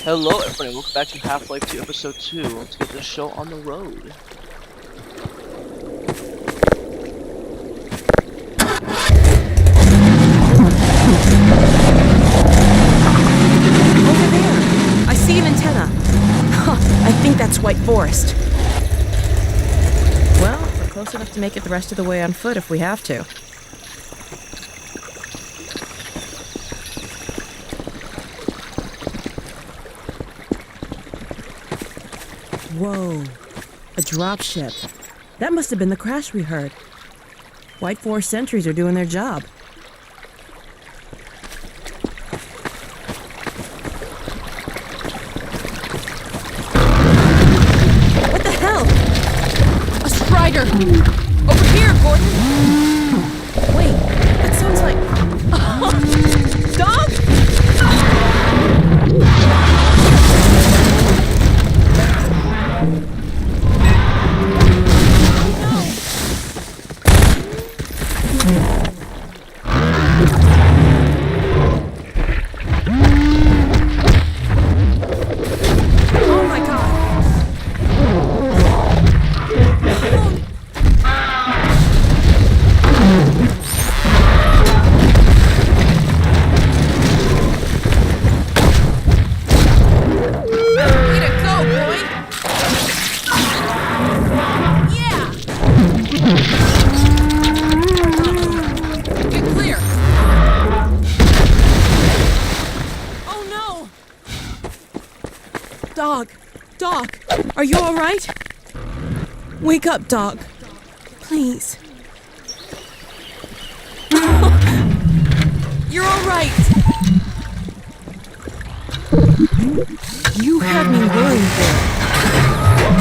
Hello everybody, welcome back to Half-Life 2 Episode 2. Let's get this show on the road. Over there! I see an antenna. Huh, I think that's White Forest. Well, we're close enough to make it the rest of the way on foot if we have to. Whoa, a dropship. That must have been the crash we heard. White Forest sentries are doing their job. What the hell? A strider! Over here, Gordon! Wait, that sounds like... Dog? Dog, are you all right? Wake up, dog. Please. You're all right. You had me worried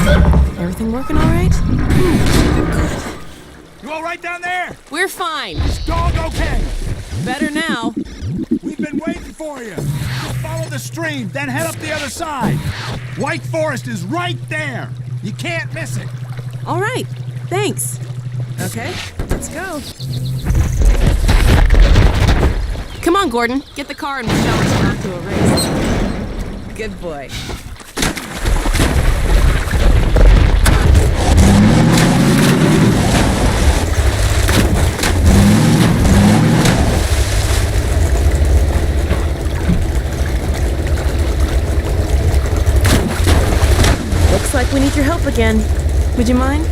there. Everything working all right? Good. You all right down there? We're fine. Is dog okay? Better now. We've been waiting for you. Follow the stream, then head up the other side. White Forest is right there. You can't miss it. All right. Thanks. Okay, let's go. Come on, Gordon. Get the car and we'll show us off to a race. Good boy. Looks like we need your help again. Would you mind?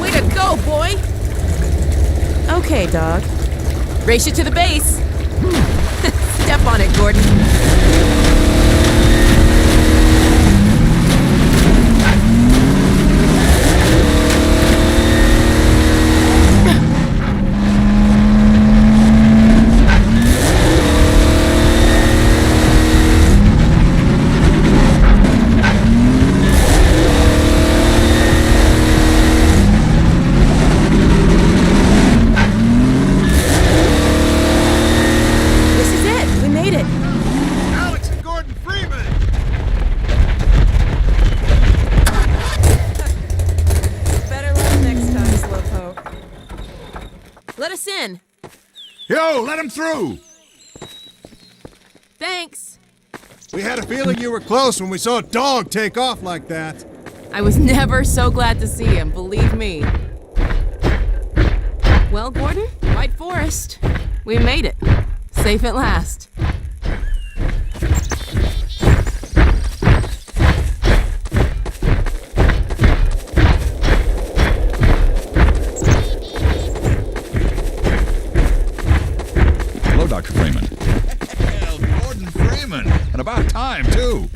Way to go, boy! Okay, dog. Race you to the base. Step on it, Gordon. Let us in. Yo, let him through. Thanks. We had a feeling you were close when we saw a dog take off like that. I was never so glad to see him, believe me. Well, Gordon, White Forest. We made it. Safe at last. Dr. Freeman. Hell, Gordon Freeman. And about time, too.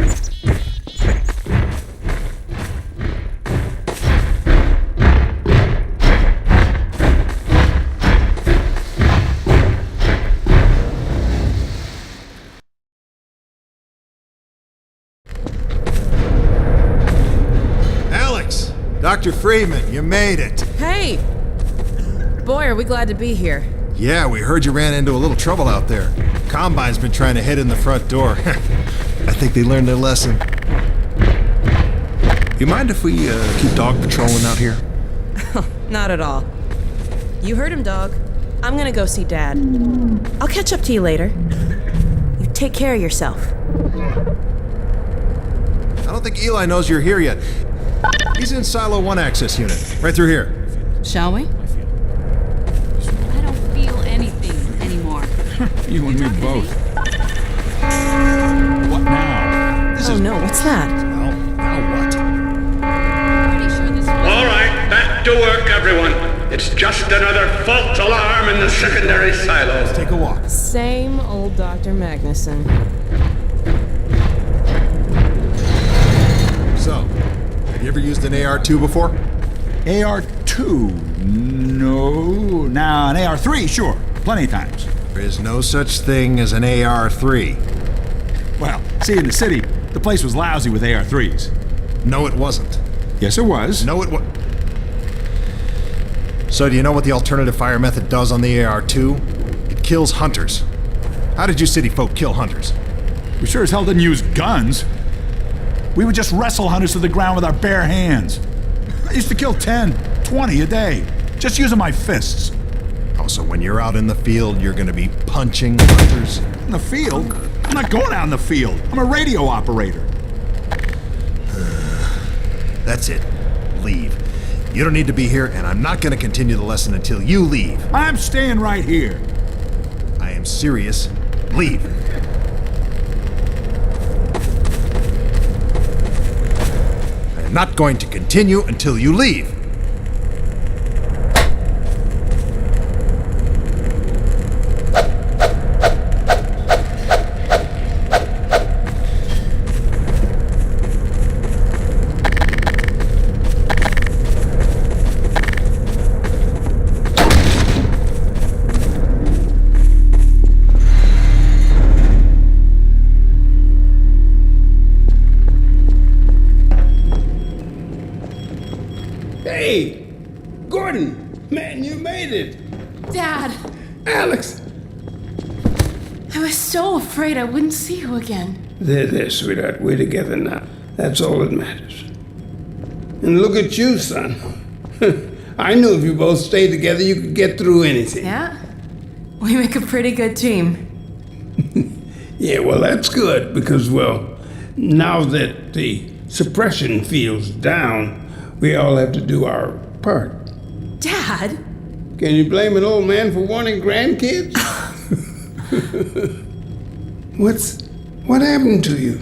Alex, Dr. Freeman, you made it. Hey! Boy, are we glad to be here. Yeah, we heard you ran into a little trouble out there. Combine's been trying to head in the front door. I think they learned their lesson. You mind if we keep dog patrolling out here? Not at all. You heard him, dog. I'm gonna go see Dad. I'll catch up to you later. You take care of yourself. I don't think Eli knows you're here yet. He's in Silo 1 access unit, right through here. Shall we? I don't feel anything anymore. You and me both. What now? Oh no, what's that? Well, now what? Pretty sure this was... All right, back to work, everyone. It's just another false alarm in the secondary silo. Take a walk. Same old Dr. Magnuson. So, have you ever used an AR-2 before? AR-2? No. Now, an AR-3, sure. Plenty of times. There is no such thing as an AR-3. Well, see, in the city, the place was lousy with AR-3s. No, it wasn't. Yes, it was. No, it was. So, do you know what the alternative fire method does on the AR-2? It kills hunters. How did you city folk kill hunters? We sure as hell didn't use guns. We would just wrestle hunters to the ground with our bare hands. I used to kill 10, 20 a day, just using my fists. Oh, so when you're out in the field, you're gonna be punching hunters? In the field? I'm not going out in the field. I'm a radio operator. That's it. Leave. You don't need to be here, and I'm not gonna continue the lesson until you leave. I'm staying right here. I am serious. Leave. I am not going to continue until you leave. Hey, Gordon, man, you made it. Dad, Alex. I was so afraid I wouldn't see you again. There, sweetheart. We're together now. That's all that matters. And look at you, son. I knew if you both stayed together, you could get through anything. Yeah? We make a pretty good team. Yeah, well, that's good because, well, now that the suppression field's down, we all have to do our part. Dad? Can you blame an old man for wanting grandkids? What happened to you?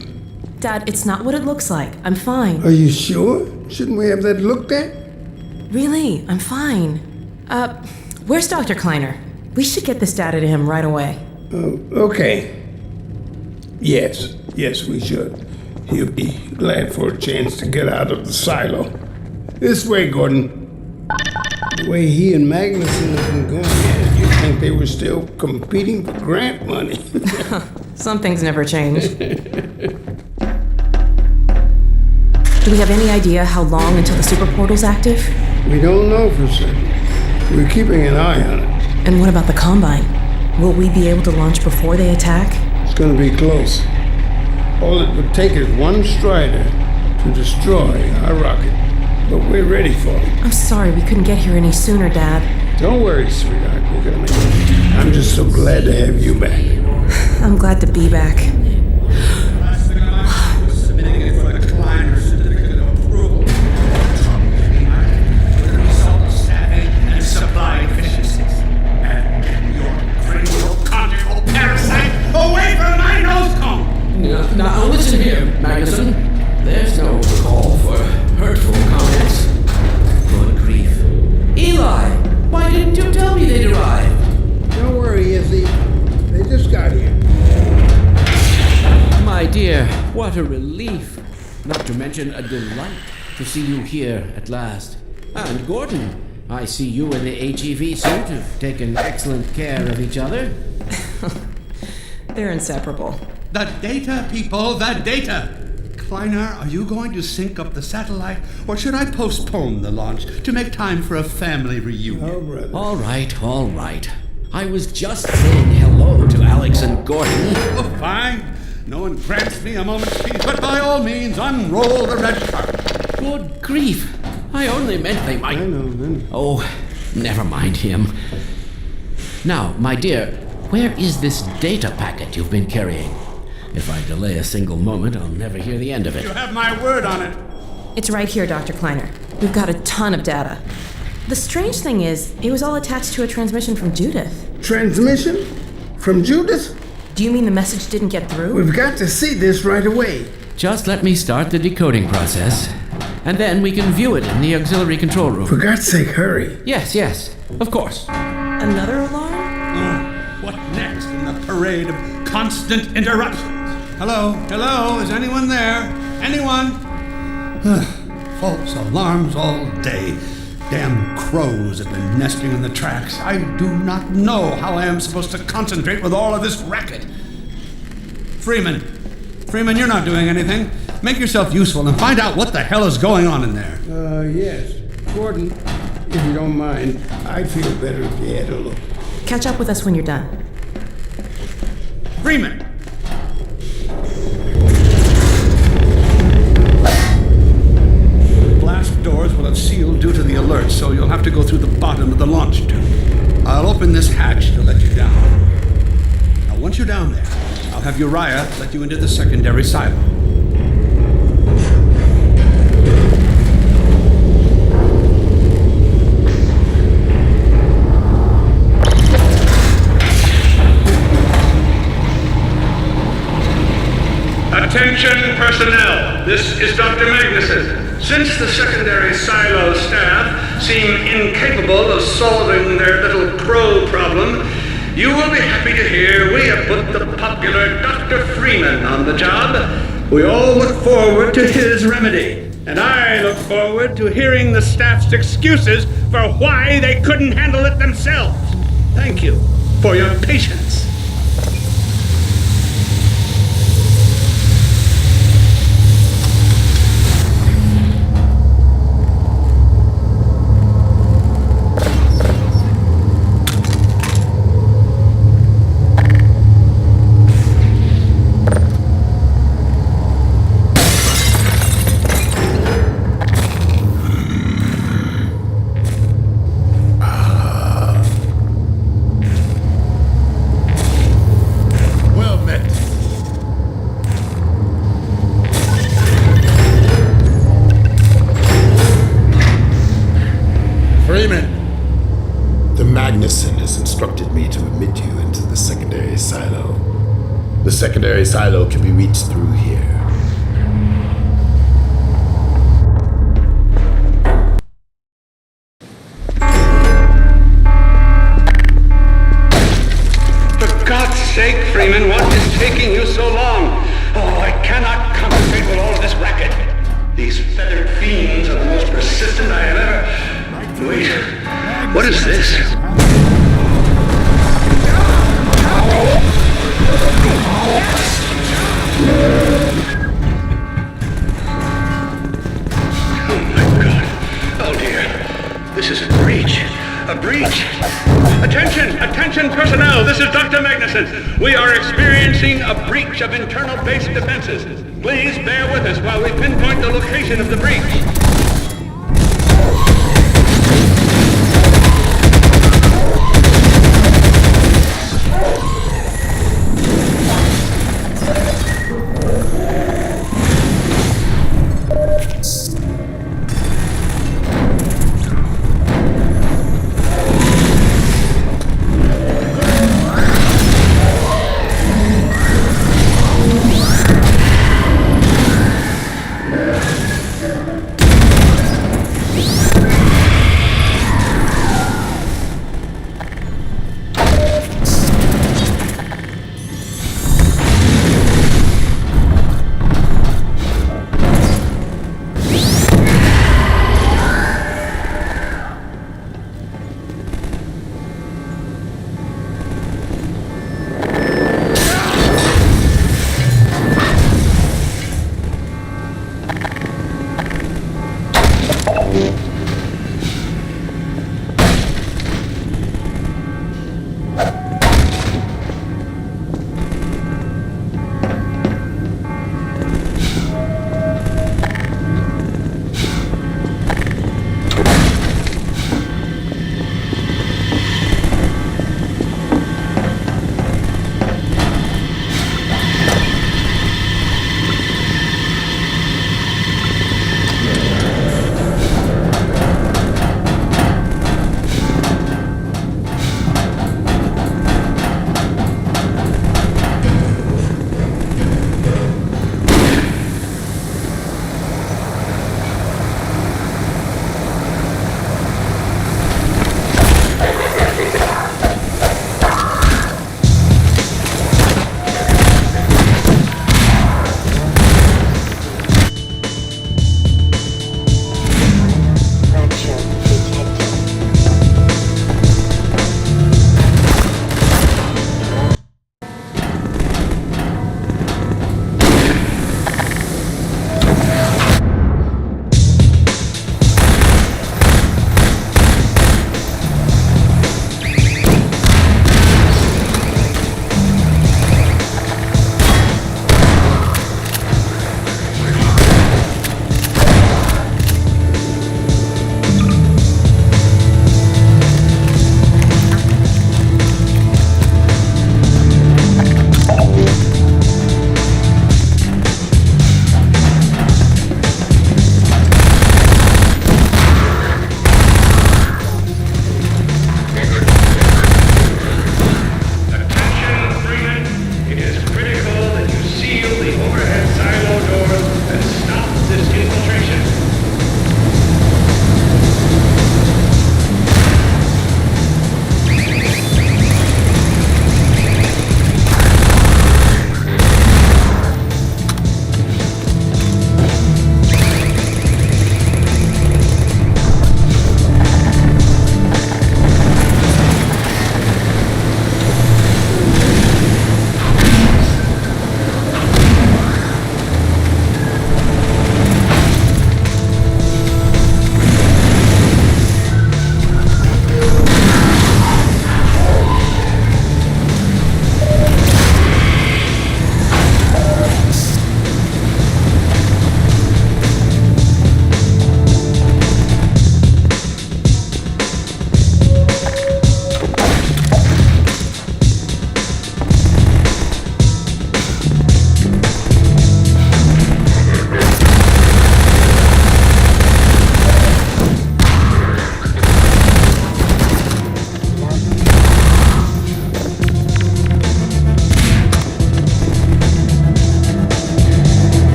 Dad, it's not what it looks like. I'm fine. Are you sure? Shouldn't we have that looked at? Really, I'm fine. Where's Dr. Kleiner? We should get this data to him right away. Okay. Yes, we should. He'll be glad for a chance to get out of the silo. This way, Gordon. The way he and Magnuson have been going at it, you'd think they were still competing for grant money. Some things never change. Do we have any idea how long until the super portal's active? We don't know for certain. We're keeping an eye on it. And what about the Combine? Will we be able to launch before they attack? It's gonna be close. All it would take is one Strider to destroy our rocket. But we're ready for it. I'm sorry we couldn't get here any sooner, Dad. Don't worry, sweetheart. We're gonna make it. I'm just so glad to have you back. I'm glad to be back. Submitting it for the Kleiner certificate of approval. With the result of staffing and supply efficiencies. And your cranial cortical parasite away from my nose cone! Now listen here, Magnuson. There's no call for hurtful comments. Good grief. Eli, why didn't you tell me they'd arrived? Don't worry, Izzy. They just got here. My dear, what a relief. Not to mention a delight to see you here at last. And Gordon, I see you and the HEV suit have taken excellent care of each other. They're inseparable. The data, people, the data! Kleiner, are you going to sync up the satellite, or should I postpone the launch to make time for a family reunion? Oh, brother. All right. I was just saying hello to Alex and Gordon. Oh, fine. No one grants me a moment's peace, but by all means, unroll the red carpet. Good grief. I only meant they might... I know. Oh, never mind him. Now, my dear, where is this data packet you've been carrying? If I delay a single moment, I'll never hear the end of it. You have my word on it. It's right here, Dr. Kleiner. We've got a ton of data. The strange thing is, it was all attached to a transmission from Judith. Transmission? From Judith? Do you mean the message didn't get through? We've got to see this right away. Just let me start the decoding process, and then we can view it in the auxiliary control room. For God's sake, hurry. Yes, of course. Another alarm? Oh, what next in the parade of constant interruptions? Hello, is anyone there? Anyone? False alarms all day. Damn crows have been nesting in the tracks. I do not know how I am supposed to concentrate with all of this racket. Freeman, you're not doing anything. Make yourself useful and find out what the hell is going on in there. Yes. Gordon, if you don't mind, I'd feel better if you had a look. Catch up with us when you're done. Freeman! Blast doors will have sealed due to the alert, so you'll have to go through the bottom of the launch tube. I'll open this hatch to let you down. Now, once you're down there, I'll have Uriah let you into the secondary silo. Attention personnel, this is Dr. Magnuson. Since the secondary silo staff seem incapable of solving their little crow problem, you will be happy to hear we have put the popular Dr. Freeman on the job. We all look forward to his remedy, and I look forward to hearing the staff's excuses for why they couldn't handle it themselves. Thank you for your patience. The secondary silo can be reached through here. For God's sake, Freeman, what is taking you so long? Oh, I cannot concentrate with all of this racket. These feathered fiends are the most persistent I have ever... Wait, what is this? Oh my God. Oh dear. This is a breach. A breach. Attention personnel. This is Dr. Magnuson. We are experiencing a breach of internal base defenses. Please bear with us while we pinpoint the location of the breach.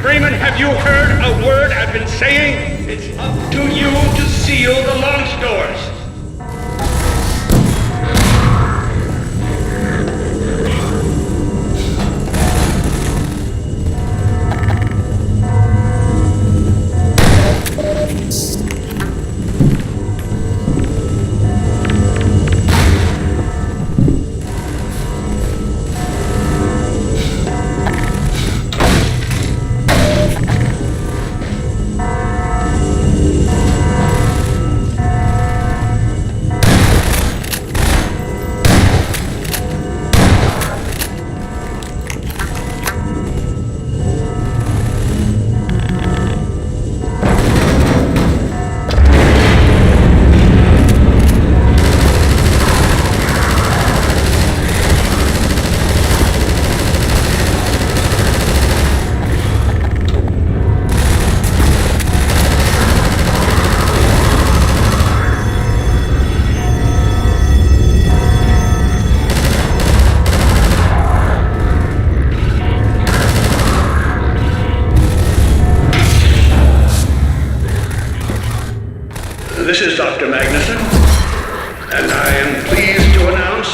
Freeman, have you heard a word I've been saying? It's up to you to seal the launch doors. This is Dr. Magnuson, and I am pleased to announce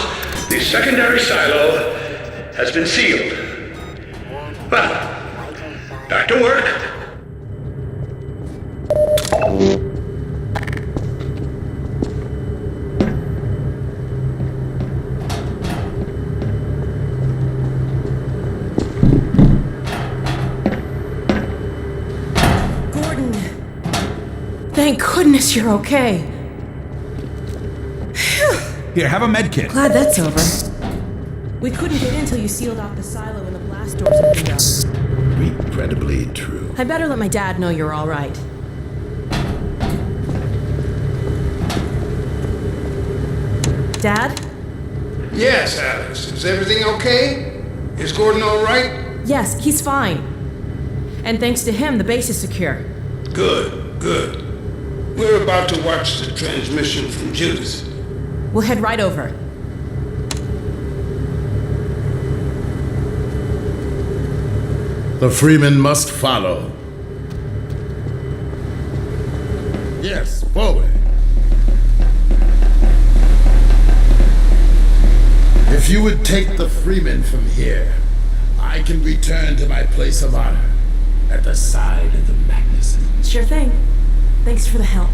the secondary silo has been sealed. Well, back to work. Thank goodness you're okay. Here, have a med kit. Glad that's over. We couldn't get in till you sealed off the silo and the blast doors opened up. Incredibly true. I better let my dad know you're all right. Dad? Yes, Alice. Is everything okay? Is Gordon all right? Yes, he's fine. And thanks to him, the base is secure. Good, good. We're about to watch the transmission from Judith. We'll head right over. The Freeman must follow. Yes, forward. If you would take the Freeman from here, I can return to my place of honor at the side of the Magnuson. Sure thing. Thanks for the help.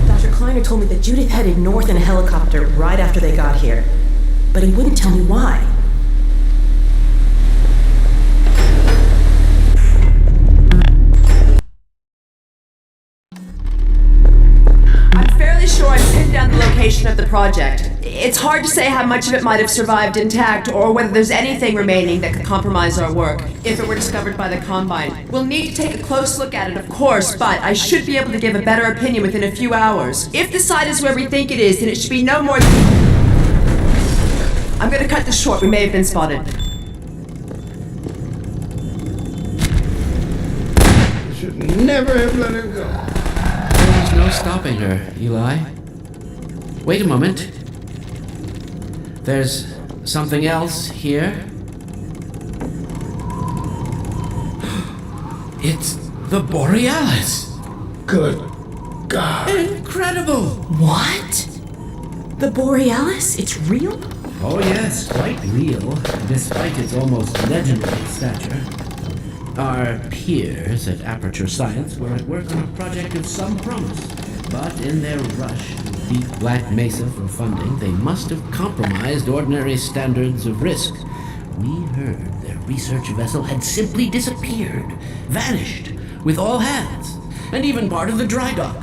Dr. Kleiner told me that Judith headed north in a helicopter right after they got here. But he wouldn't tell me why. I'm fairly sure I've pinned down the location of the project. It's hard to say how much of it might have survived intact or whether there's anything remaining that could compromise our work if it were discovered by the Combine. We'll need to take a close look at it, of course, but I should be able to give a better opinion within a few hours. If the site is where we think it is, then it should be no more than... I'm gonna cut this short. We may have been spotted. You should never have let her go. There's no stopping her, Eli. Wait a moment. There's something else here. It's the Borealis. Good God. Incredible! What? The Borealis? It's real? Oh yes, quite real, despite its almost legendary stature. Our peers at Aperture Science were at work on a project of some promise, but in their rush to beat Black Mesa for funding, they must have compromised ordinary standards of risk. We heard their research vessel had simply disappeared, vanished, with all hands, and even part of the dry dock.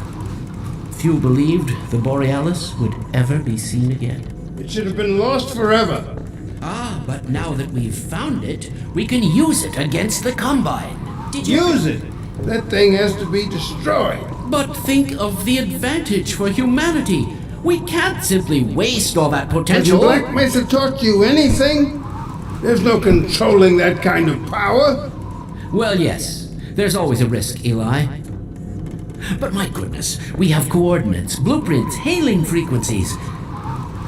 Few believed the Borealis would ever be seen again. It should have been lost forever. Ah, but now that we've found it, we can use it against the Combine. Did you... Use it! That thing has to be destroyed. But think of the advantage for humanity. We can't simply waste all that potential. Has Black Mesa taught you anything? There's no controlling that kind of power. Well, yes. There's always a risk, Eli. But my goodness, we have coordinates, blueprints, hailing frequencies.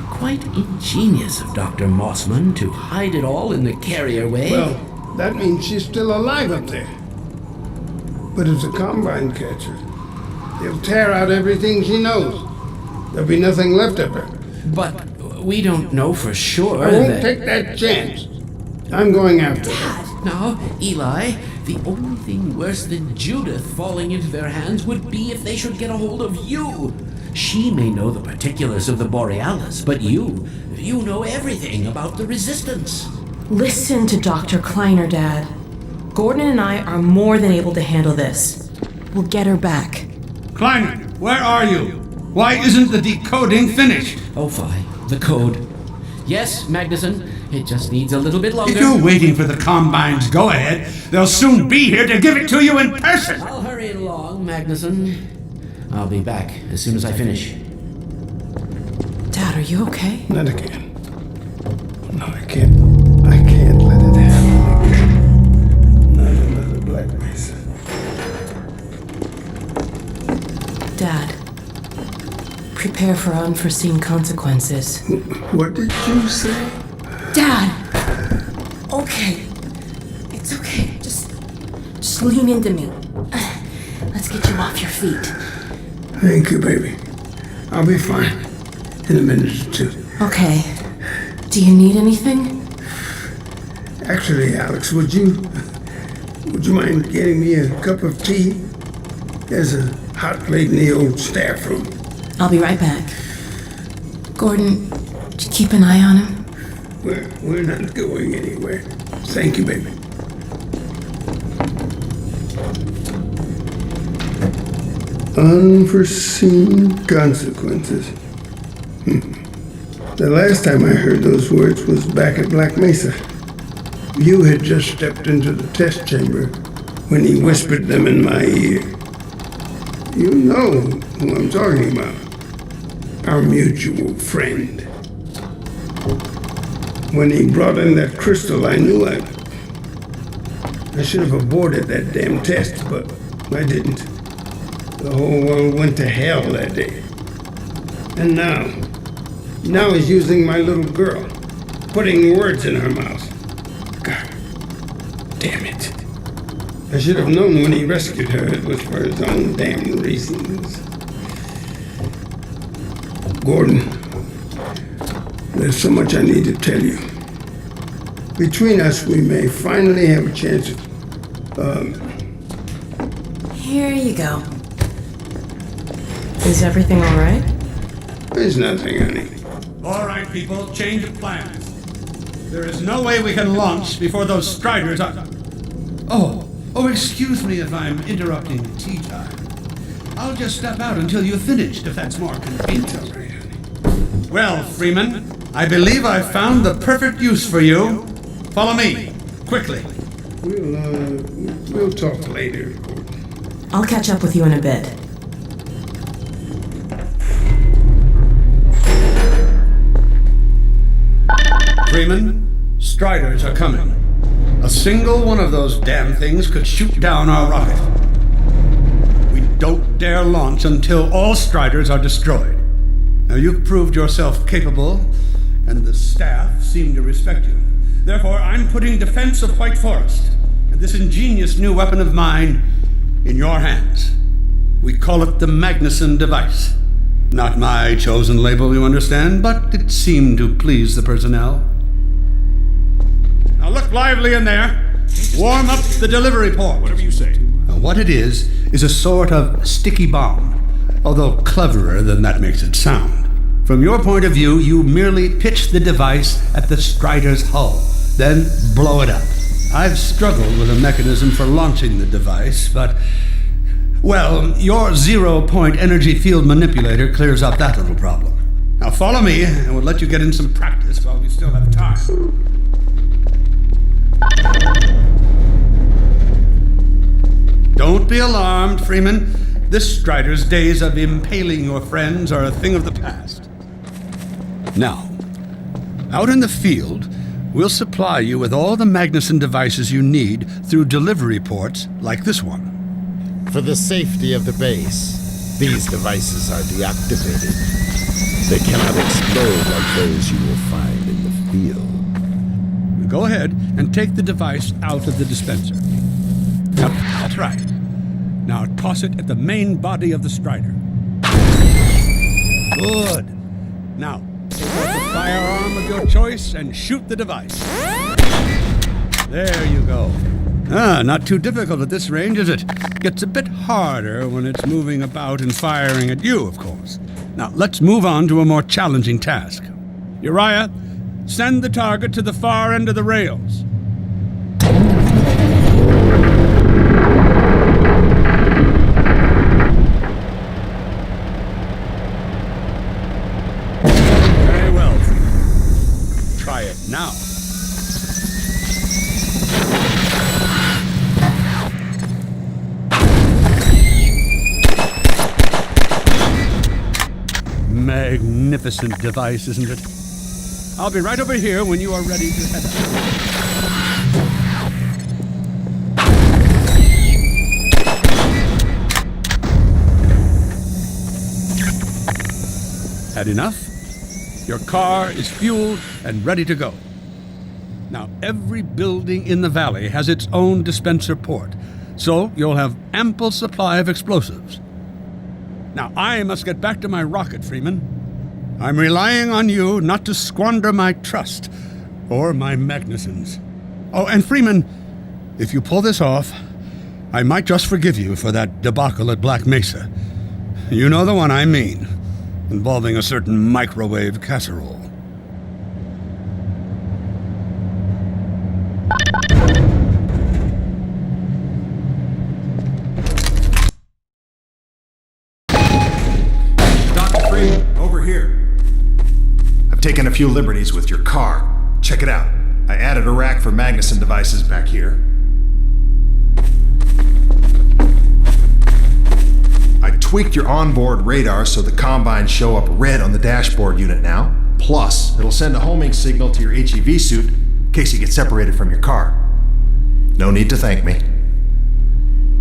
Quite ingenious of Dr. Mossman to hide it all in the carrier way. Well, That means she's still alive up there. But it's a combine catcher. They'll tear out everything she knows. There'll be nothing left of her. But we don't know for sure. I won't take that chance. I'm going after her. Now, Eli, the only thing worse than Judith falling into their hands would be if they should get a hold of you. She may know the particulars of the Borealis, but you know everything about the Resistance. Listen to Dr. Kleiner, Dad. Gordon and I are more than able to handle this. We'll get her back. Kleiner, where are you? Why isn't the decoding finished? Oh, fine. The code. Yes, Magnuson. It just needs a little bit longer. If you're waiting for the Combine's go-ahead, they'll soon be here to give it to you in person. I'll hurry along, Magnuson. I'll be back as soon as I finish. Dad, are you okay? Not again. No, I can't let it happen again. Not another Black Mesa. Dad, prepare for unforeseen consequences. What did you say? Dad! Okay. It's okay. Just lean into me. Let's get you off your feet. Thank you, baby. I'll be fine in a minute or two. Okay. Do you need anything? Actually, Alex, would you mind getting me a cup of tea? There's a hot plate in the old staff room. I'll be right back. Gordon, did you keep an eye on him? We're not going anywhere. Thank you, baby. Unforeseen consequences. The last time I heard those words was back at Black Mesa. You had just stepped into the test chamber when he whispered them in my ear. You know who I'm talking about. Our mutual friend. When he brought in that crystal, I knew I should have aborted that damn test, but I didn't. The whole world went to hell that day. And now he's using my little girl, putting words in her mouth. God damn it. I should have known when he rescued her it was for his own damn reasons. Gordon, there's so much I need to tell you. Between us, we may finally have a chance of, Here you go. Is everything all right? There's nothing, honey. All right, people, change of plans. There is no way we can launch before those Striders are... Oh, excuse me if I'm interrupting tea time. I'll just step out until you've finished, if that's more convenient. All right, honey. Well, Freeman, I believe I've found the perfect use for you. Follow me, quickly. We'll talk later, Gordon. I'll catch up with you in a bit. Freeman, Striders are coming. A single one of those damn things could shoot down our rocket. We don't dare launch until all Striders are destroyed. Now, you've proved yourself capable, and the staff seem to respect you. Therefore, I'm putting defense of White Forest and this ingenious new weapon of mine in your hands. We call it the Magnuson device. Not my chosen label, you understand, but it seemed to please the personnel. Now look lively in there. Warm up the delivery port. Whatever you say. Now, what it is a sort of sticky bomb, although cleverer than that makes it sound. From your point of view, you merely pitch the device at the Strider's hull, then blow it up. I've struggled with a mechanism for launching the device, but... well, your zero-point energy field manipulator clears up that little problem. Now follow me, and we'll let you get in some practice while we still have time. Don't be alarmed, Freeman. This Strider's days of impaling your friends are a thing of the past. Now, out in the field, we'll supply you with all the Magnuson devices you need through delivery ports like this one. For the safety of the base, these devices are deactivated. They cannot explode like those you will find in the field. Go ahead and take the device out of the dispenser. Yep, that's right. Now toss it at the main body of the Strider. Good. Now, take out the firearm of your choice and shoot the device. There you go. Not too difficult at this range, is it? Gets a bit harder when it's moving about and firing at you, of course. Now, let's move on to a more challenging task. Uriah, send the target to the far end of the rails. Very well. Try it now. Magnificent device, isn't it? I'll be right over here when you are ready to head out. Had enough? Your car is fueled and ready to go. Now, every building in the valley has its own dispenser port, so you'll have ample supply of explosives. Now, I must get back to my rocket, Freeman. I'm relying on you not to squander my trust or my Magnusons. Oh, and Freeman, if you pull this off, I might just forgive you for that debacle at Black Mesa. You know the one I mean, involving a certain microwave casserole. Taken a few liberties with your car. Check it out. I added a rack for Magnuson devices back here. I tweaked your onboard radar so the combines show up red on the dashboard unit now. Plus, it'll send a homing signal to your HEV suit in case you get separated from your car. No need to thank me.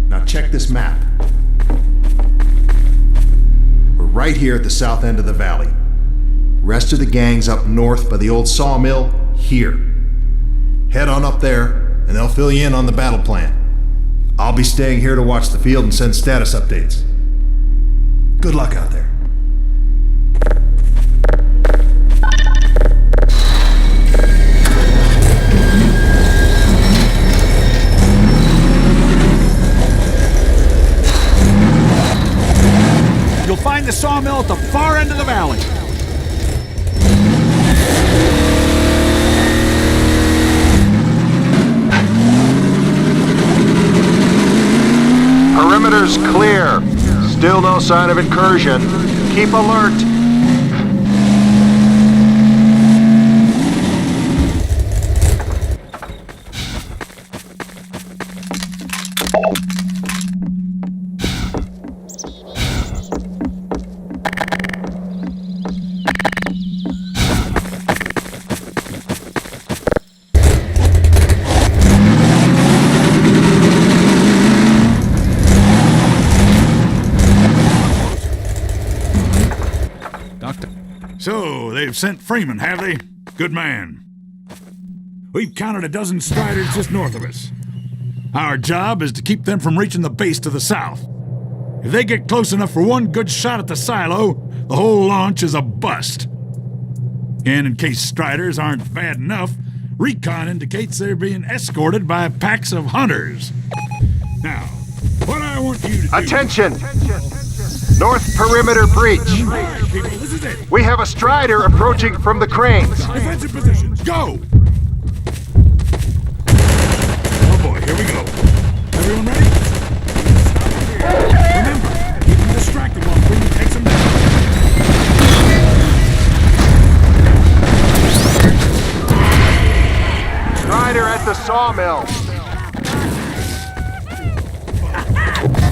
Now check this map. We're right here at the south end of the valley. Rest of the gang's up north by the old sawmill, here. Head on up there, and they'll fill you in on the battle plan. I'll be staying here to watch the field and send status updates. Good luck out there. You'll find the sawmill at the far end of the valley. Perimeter's clear. Still no sign of incursion. Keep alert. So, they've sent Freeman, have they? Good man. We've counted a dozen Striders just north of us. Our job is to keep them from reaching the base to the south. If they get close enough for one good shot at the silo, the whole launch is a bust. And in case Striders aren't bad enough, recon indicates they're being escorted by packs of hunters. Now, what I want you to do... Attention! North perimeter breach. Right, people, this is it. We have a Strider approaching from the cranes. Defensive positions, go! Oh boy, here we go. Everyone ready? Remember, keep them distracted while Freeman takes them down. Strider at the sawmill.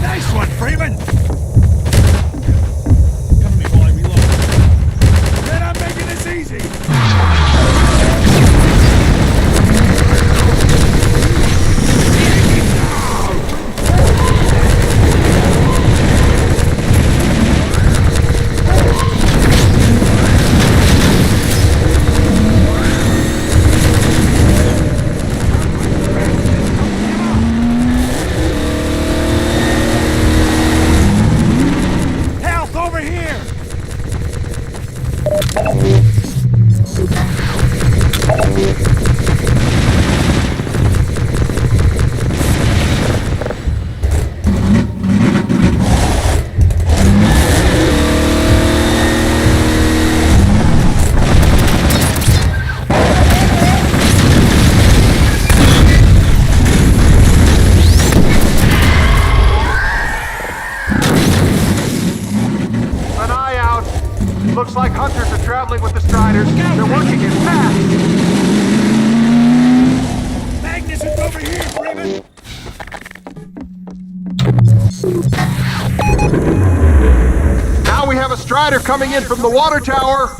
Nice one, Freeman! Easy. Strider coming in from the water tower.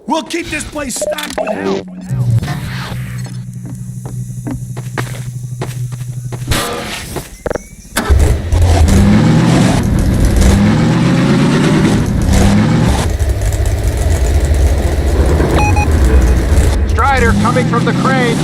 We'll keep this place stocked with help. Strider coming from the crane.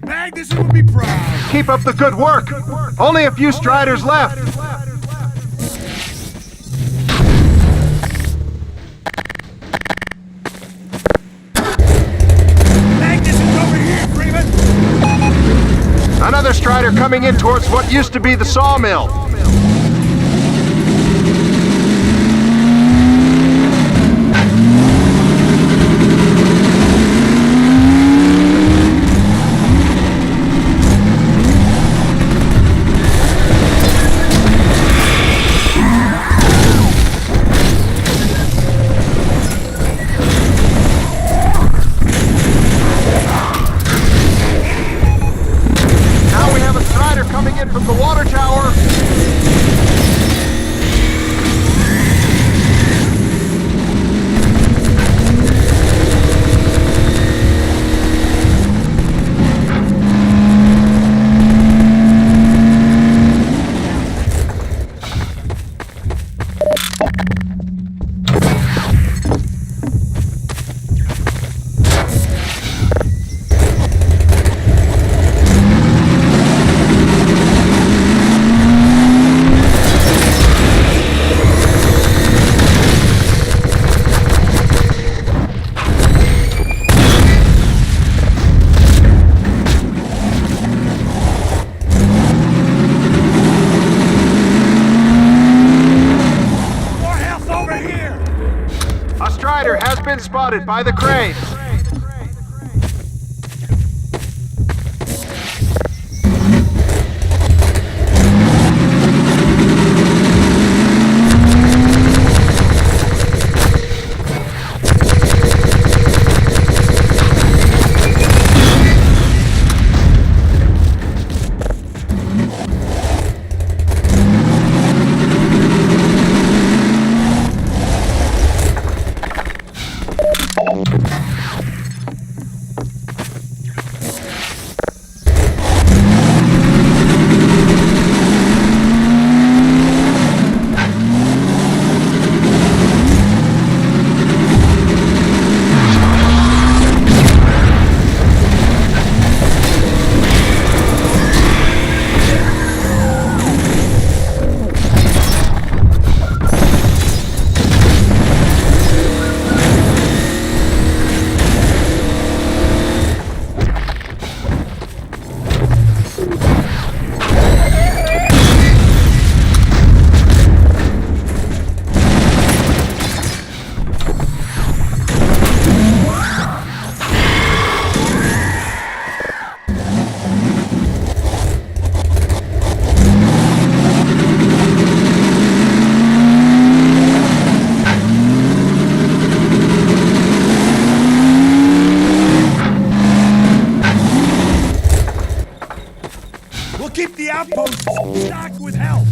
Magnuson would be proud. Keep up the good work. Only a few Striders left. Magnuson's over here, Freeman. Another Strider coming in towards what used to be the sawmill. From the water tower. Has been spotted by the crane. keep the outposts stocked with help.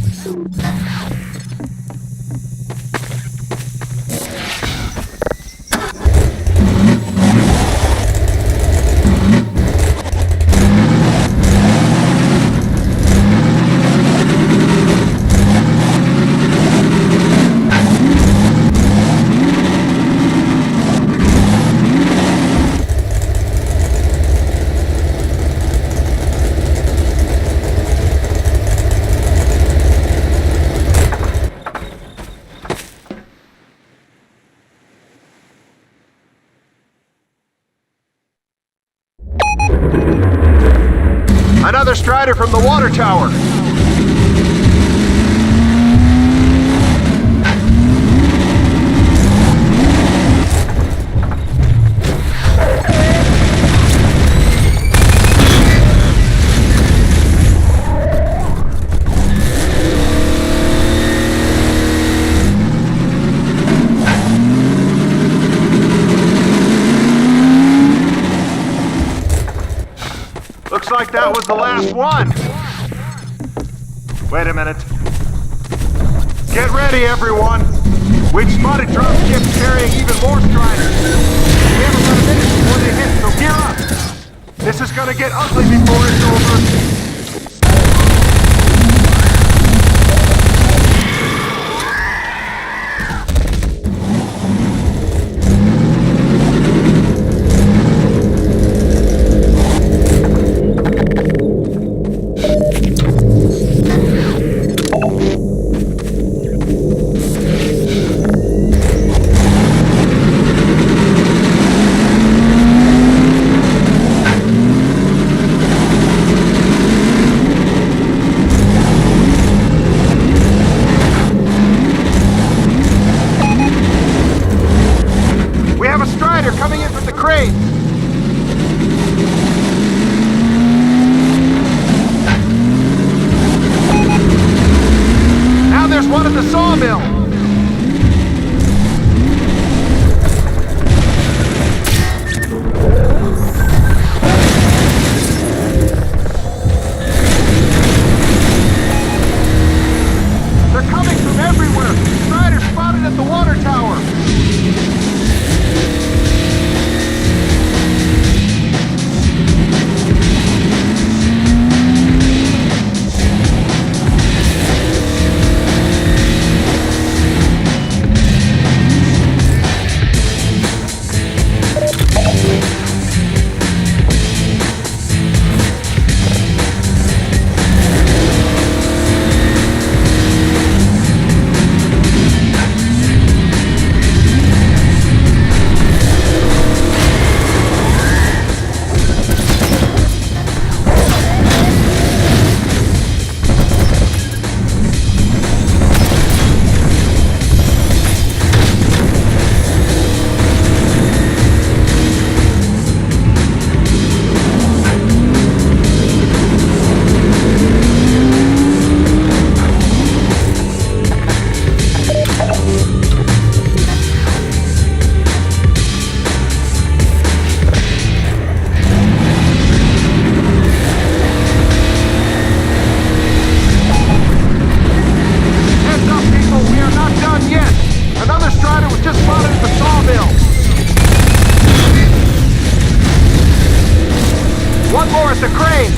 Another Strider from the water tower. Looks like that was the last one. Wait a minute. Get ready, everyone. We've spotted drop ships carrying even more Striders. We haven't got a minute before they hit, so gear up. This is gonna get ugly before it's over. Coming in from the crane. Now there's one at the sawmill. They're coming from everywhere. Strider spotted at the water tower. One more at the crane!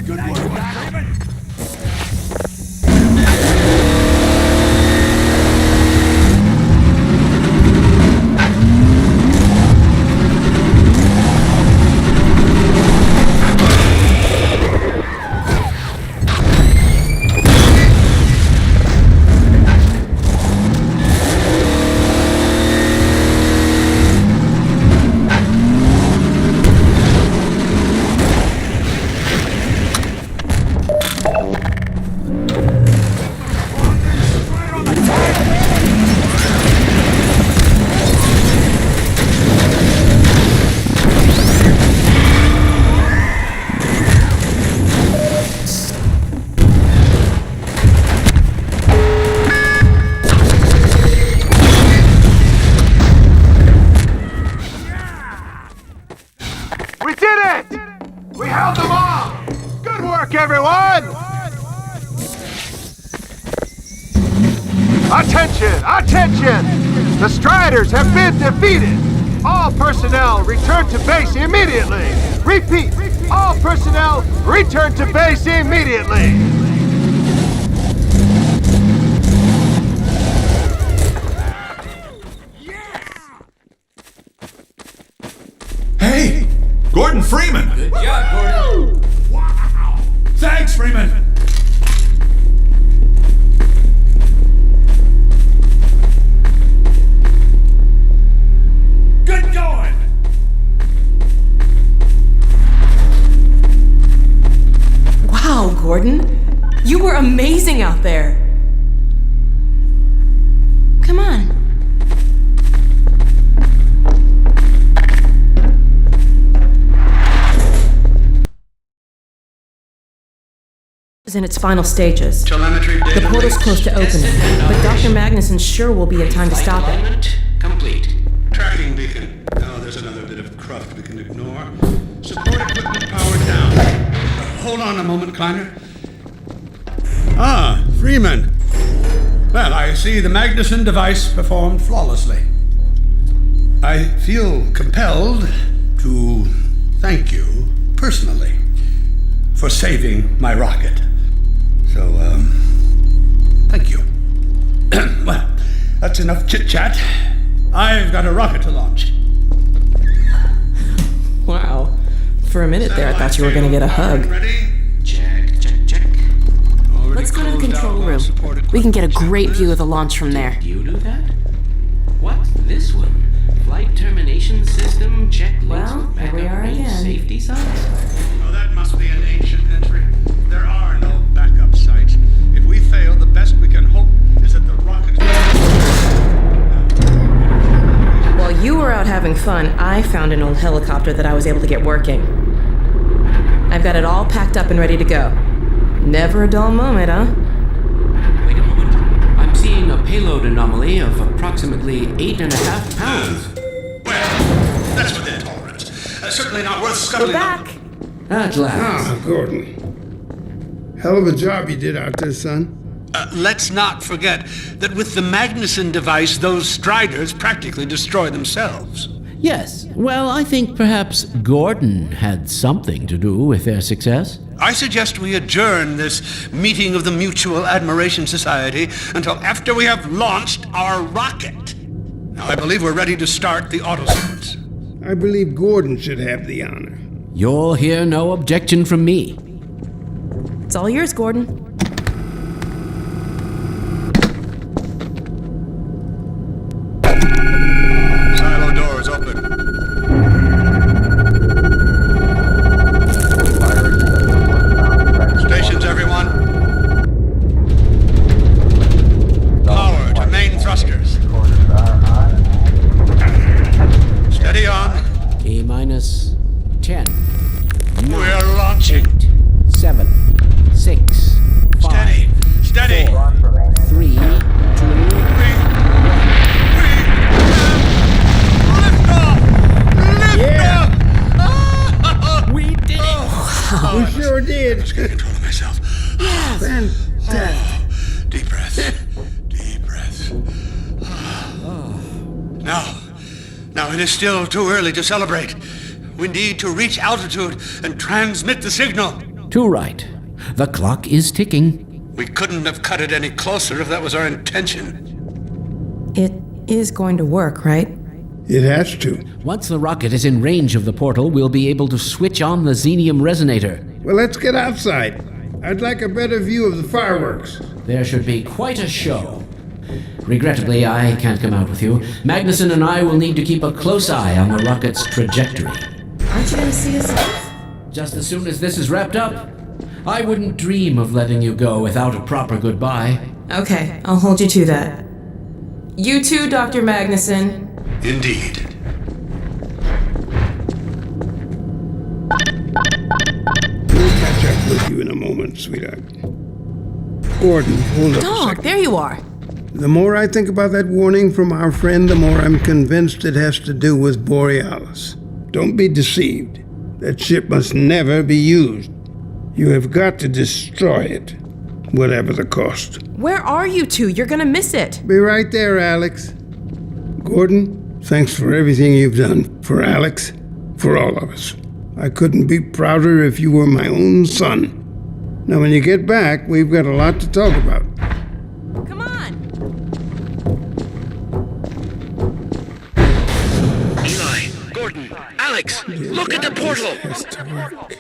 Good work, Freeman. We did it! We held them all! Good work, everyone! Attention! Attention! The Striders have been defeated! All personnel return to base immediately! Repeat! All personnel return to base immediately! Hey! Gordon Freeman! Good job, Gordon. Wow! Thanks, Freeman! Good going! Wow, Gordon. You were amazing out there. Come on. Is in its final stages. The portal's close to opening, but Dr. Magnuson's sure will be in time to stop it. Complete. Tracking beacon. Oh, there's another bit of cruft we can ignore. Support equipment powered down. Hold on a moment, Kleiner. Ah, Freeman. Well, I see the Magnuson device performed flawlessly. I feel compelled to thank you personally for saving my rocket. So, thank you. Well, that's enough chit-chat. I've got a rocket to launch. Wow. For a minute there, I thought you were going to get a hug. Check, check, check. Let's go to the control room. We can get a great view of the launch from there. You do that? What's this one? Flight termination system checklist. Well, with here we backup are range again. Safety sites. Oh, that must be an ancient entry. There are no backup sites. If we fail, the best we can hope is that the rocket... While you were out having fun, I found an old helicopter that I was able to get working. I've got it all packed up and ready to go. Never a dull moment, huh? Wait a moment. I'm seeing a payload anomaly of approximately 8.5 pounds. Well, that's within tolerance. Certainly not worth scuttling... We're back! At last. Ah, Gordon. Hell of a job you did out there, son. Let's not forget that with the Magnuson device, those Striders practically destroy themselves. Yes. Well, I think perhaps Gordon had something to do with their success. I suggest we adjourn this meeting of the Mutual Admiration Society until after we have launched our rocket. Now, I believe we're ready to start the auto sequence. I believe Gordon should have the honor. You'll hear no objection from me. It's all yours, Gordon. Silo doors open. Stations, everyone. Power to main thrusters. Steady on. A-minus 10. We're launching. 7, 6, 5, Steady. Steady. 4, 3, 2, We did it! We sure did. I was getting control of myself. Fantastic. Deep breaths. Deep breaths. Now it is still too early to celebrate. We need to reach altitude and transmit the signal. Too right. The clock is ticking. We couldn't have cut it any closer if that was our intention. It is going to work, right? It has to. Once the rocket is in range of the portal, we'll be able to switch on the xenium resonator. Well, let's get outside. I'd like a better view of the fireworks. There should be quite a show. Regrettably, I can't come out with you. Magnuson and I will need to keep a close eye on the rocket's trajectory. Aren't you going to see us off? Just as soon as this is wrapped up, I wouldn't dream of letting you go without a proper goodbye. Okay, I'll hold you to that. You too, Dr. Magnuson. Indeed. We'll catch up with you in a moment, sweetheart. Gordon, hold up a Dog, second. there you are. The more I think about that warning from our friend, the more I'm convinced it has to do with Borealis. Don't be deceived. That ship must never be used. You have got to destroy it, whatever the cost. Where are you two? You're gonna miss it. Be right there, Alex. Gordon, thanks for everything you've done. For Alex, for all of us. I couldn't be prouder if you were my own son. Now, when you get back, we've got a lot to talk about. Come on. Eli, Gordon, Alex, look at the portal! Has to work.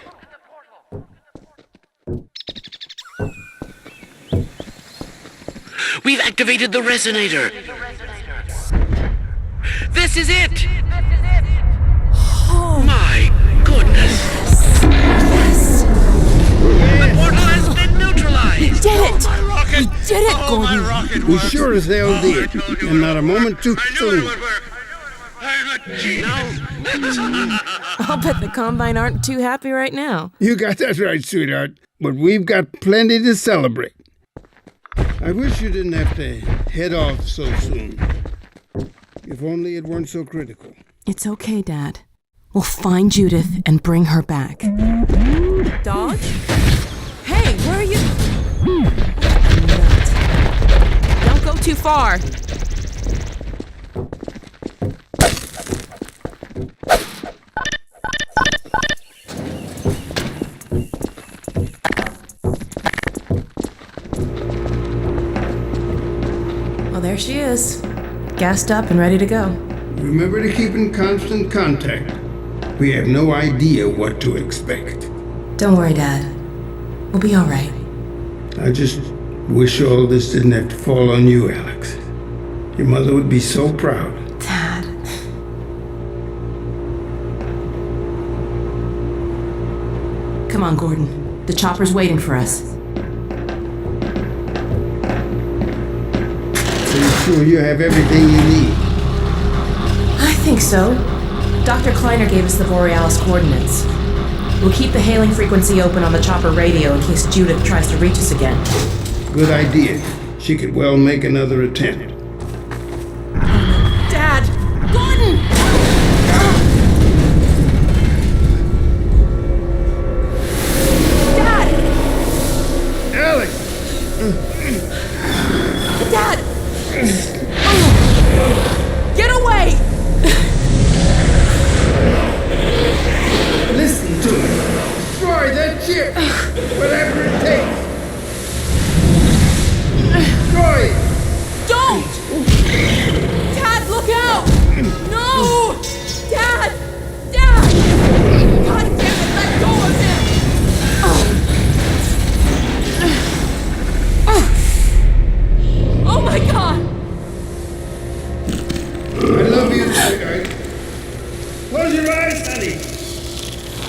We've activated the resonator! This is it! Oh. My goodness! The portal has been neutralized! We did it! Oh, my rocket! We did it, Oh, Gordon! my rocket We works. sure as hell Oh, did, I told you and it not a would moment work. too I knew soon. it would work. I'm a genius. I'll bet the Combine aren't too happy right now. You got that right, sweetheart. But we've got plenty to celebrate. I wish you didn't have to head off so soon. If only it weren't so critical. It's okay, Dad. We'll find Judith and bring her back. Dog? Hey, where are you? Don't go too far. Well, there she is. Gassed up and ready to go. Remember to keep in constant contact. We have no idea what to expect. Don't worry, Dad. We'll be all right. I just wish all this didn't have to fall on you, Alex. Your mother would be so proud. Dad. Come on, Gordon. The chopper's waiting for us. Are you sure you have everything you need? I think so. Dr. Kleiner gave us the Borealis coordinates. We'll keep the hailing frequency open on the chopper radio in case Judith tries to reach us again. Good idea. She could well make another attempt. Dad! Gordon! Dad! Alex! Dad! Get away! Listen to me. Destroy that ship! Whatever it takes! Destroy it! Don't! Dad, look out! No! Dad! Dad! God damn it, let go of him! Oh my God! I love you, sweetheart. Close your eyes, honey.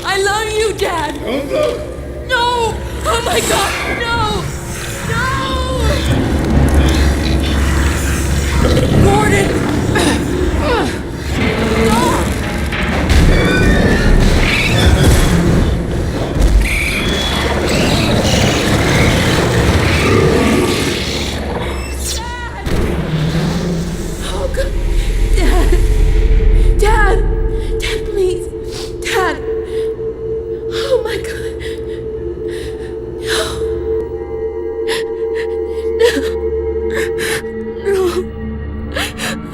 I love you, Dad! Don't look. No! Oh my God! No! No! Gordon! Oh God! Dad! Dad! Dad, please! Dad! Oh my God! No!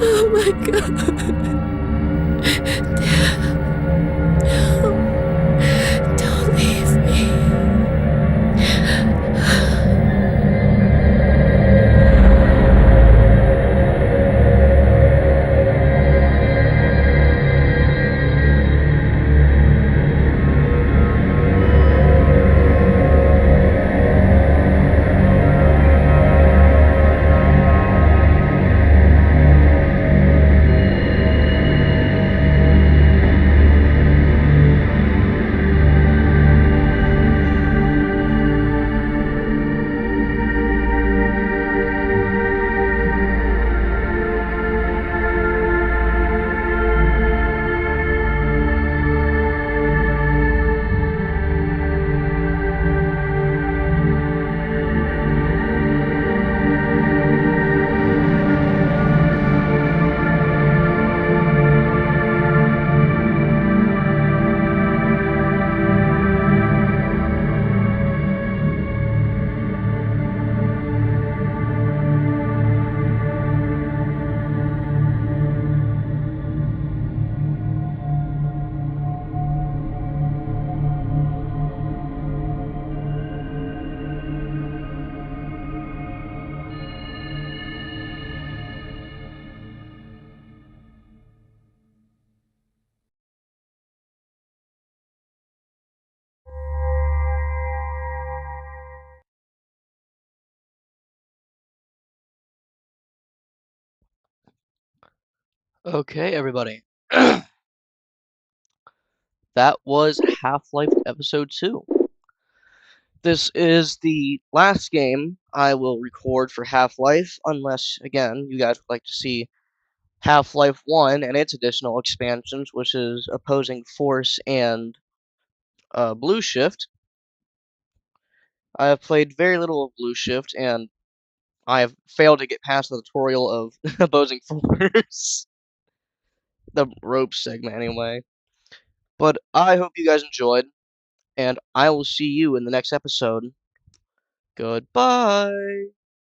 Oh my God! Dad! No! Don't leave me! Okay, everybody. That was Half-Life Episode 2. This is the last game I will record for Half-Life, unless, again, you guys would like to see Half-Life 1 and its additional expansions, which is Opposing Force and Blue Shift. I have played very little of Blue Shift, and I have failed to get past the tutorial of Opposing Force. The ropes segment, anyway. But I hope you guys enjoyed, and I will see you in the next episode. Goodbye!